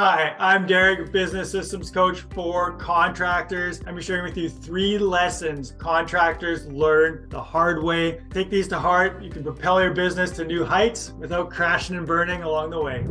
Hi, I'm Derek, business systems coach for contractors. I'm sharing with you 3 lessons contractors learn the hard way. Take these to heart. You can propel your business to new heights without crashing and burning along the way.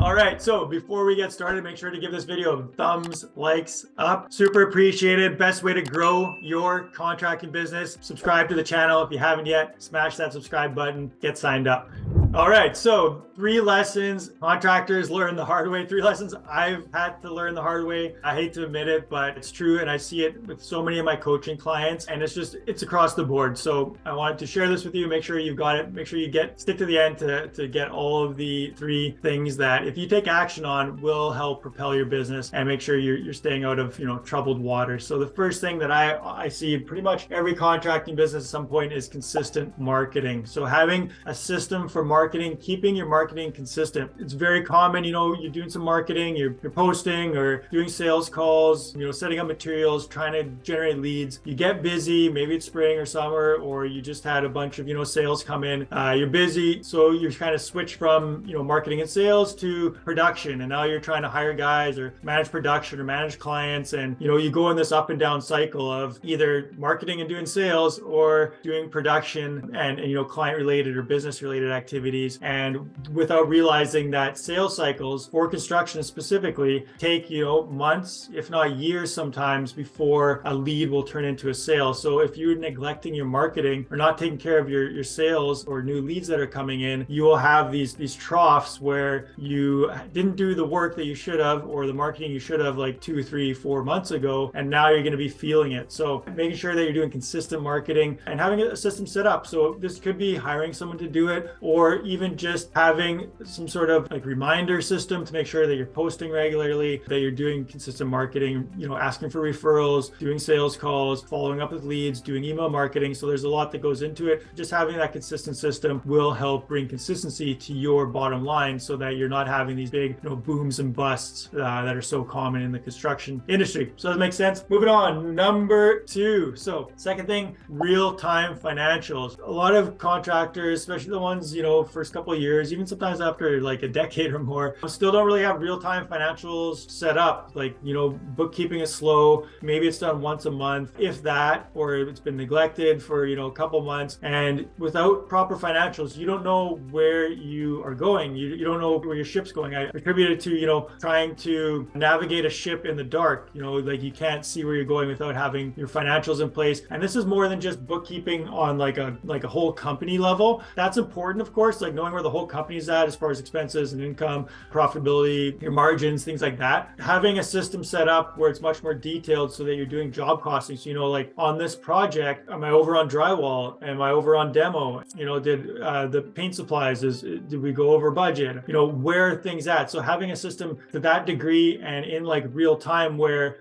All right, so before we get started, make sure to give this video thumbs, likes up. Super appreciated. Best way to grow your contracting business. Subscribe to the channel if you haven't yet. Smash that subscribe button. Get signed up. All right, so 3 lessons contractors learn the hard way. 3 lessons I've had to learn the hard way. I hate to admit it, but it's true, and I see it with so many of my coaching clients, and it's across the board. So I wanted to share this with you. Make sure you've got it. Make sure you stick to the end to get all of the 3 things that, if you take action on, will help propel your business and make sure you're staying out of troubled waters. So the first thing that I see in pretty much every contracting business at some point is consistent marketing. So having a system for marketing, keeping your marketing consistent. It's very common, you're doing some marketing, you're posting or doing sales calls, setting up materials, trying to generate leads. You get busy, maybe it's spring or summer, or you just had a bunch of sales come in. You're busy, so you kind of switch from marketing and sales to production, and now you're trying to hire guys or manage production or manage clients, and you go in this up and down cycle of either marketing and doing sales or doing production and client related or business related activities, and without realizing that sales cycles for construction specifically take months, if not years sometimes, before a lead will turn into a sale. So if you're neglecting your marketing or not taking care of your sales or new leads that are coming in, you will have these troughs where you didn't do the work that you should have, or the marketing you should have like 2, 3, 4 months ago, and now you're going to be feeling it. So making sure that you're doing consistent marketing and having a system set up. So this could be hiring someone to do it, or even just having some sort of reminder system to make sure that you're posting regularly, that you're doing consistent marketing, asking for referrals, doing sales calls, following up with leads, doing email marketing. So there's a lot that goes into it. Just having that consistent system will help bring consistency to your bottom line, so that you're not having these big booms and busts that are so common in the construction industry. So that makes sense. Moving on, number 2. So second thing, real-time financials. A lot of contractors, especially the ones first couple of years, even sometimes after like a decade or more, still don't really have real-time financials set up. Bookkeeping is slow. Maybe it's done once a month, if that, or it's been neglected for a couple months. And without proper financials, you don't know where you are going. You don't know where your ship's going. I attribute it to trying to navigate a ship in the dark. You can't see where you're going without having your financials in place. And this is more than just bookkeeping on like a whole company level. That's important, of course, knowing where the whole company's at as far as expenses and income, profitability, your margins, things like that. Having a system set up where it's much more detailed, so that you're doing job costing. So on this project, am I over on drywall? Am I over on demo? Did the paint supplies, did we go over budget? Where are things at? So having a system to that degree and in real time, where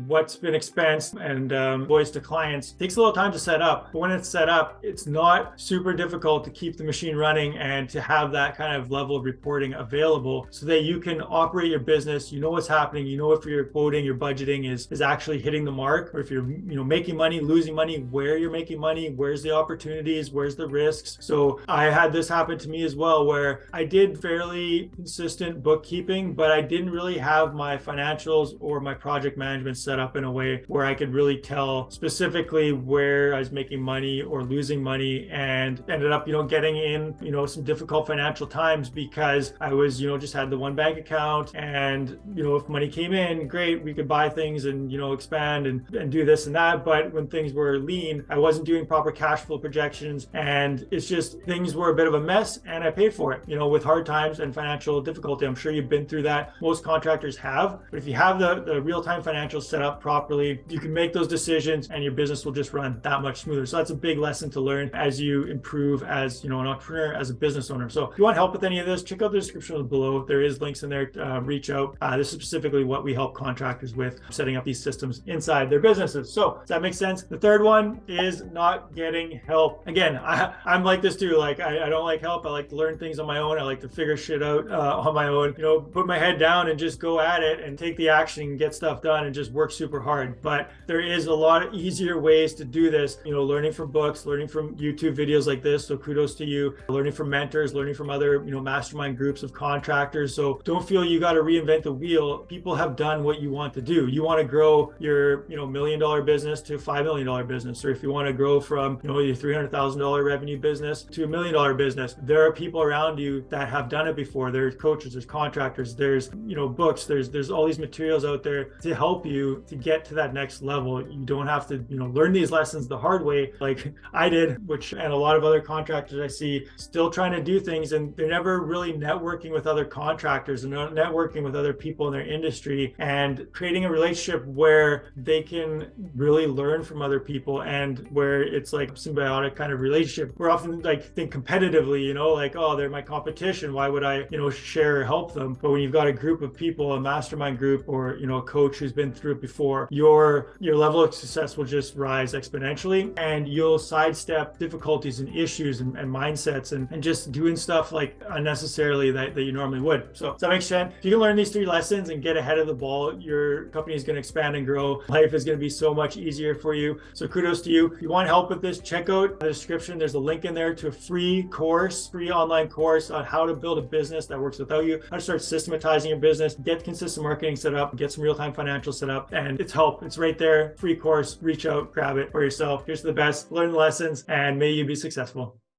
what's been expensed and invoice to clients, takes a little time to set up. But when it's set up, it's not super difficult to keep the machine running and to have that kind of level of reporting available, so that you can operate your business. What's happening. If your quoting, your budgeting is actually hitting the mark, or if you're making money, losing money, where you're making money, where's the opportunities, where's the risks. So I had this happen to me as well, where I did fairly consistent bookkeeping, but I didn't really have my financials or my project management set up in a way where I could really tell specifically where I was making money or losing money, and ended up getting in some difficult financial times, because I was just had the one bank account, and if money came in, great, we could buy things and expand and do this and that. But when things were lean, I wasn't doing proper cash flow projections, and it's just things were a bit of a mess, and I paid for it with hard times and financial difficulty. I'm sure you've been through that. Most contractors have. But if you have the real-time financials set up properly, you can make those decisions, and your business will just run that much smoother. So that's a big lesson to learn as you improve as an entrepreneur, as a business owner. So if you want help with any of this, check out the description below. There is links in there. Reach out. This is specifically what we help contractors with, setting up these systems inside their businesses. So does that make sense? The third one is not getting help. Again, I'm like this too. Like I don't like help. I like to learn things on my own. I like to figure shit out on my own, you know, put my head down and just go at it and take the action and get stuff done and just work super hard. But there is a lot of easier ways to do this, you know, learning from books, learning from YouTube videos like this. So kudos to you, learning from mentors, learning from other, you know, mastermind groups of contractors. So don't feel you got to reinvent the wheel. People have done what you want to do. You want to grow your, you know, $1 million business to $5 million business, or if you want to grow from, you know, your $300,000 revenue business to $1 million business, there are people around you that have done it before. There's coaches, there's contractors, there's, you know, books, there's all these materials out there to help you to get to that next level. You don't have to, you know, learn these lessons the hard way like I did, and a lot of other contractors I see still trying to do things, and they're never really networking with other contractors and networking with other people in their industry and creating a relationship where they can really learn from other people, and where it's like a symbiotic kind of relationship. We're often like think competitively, you know, like, oh, they're my competition, why would I, you know, share or help them? But when you've got a group of people, a mastermind group, or, you know, a coach who's been through it before, your level of success will just rise exponentially, and you'll sidestep difficulties and issues and mindsets and just doing stuff like unnecessarily that you normally would. So does that make sense? If you can learn these 3 lessons and get ahead of the ball, your company is going to expand and grow. Life is going to be so much easier for you. So kudos to you. If you want help with this, check out the description. There's a link in there to a free online course on how to build a business that works without you, how to start systematizing your business, get consistent marketing set up, get some real-time financials set up, and it's help. It's right there. Free course. Reach out, grab it for yourself. Here's the best. Learn the lessons, and may you be successful.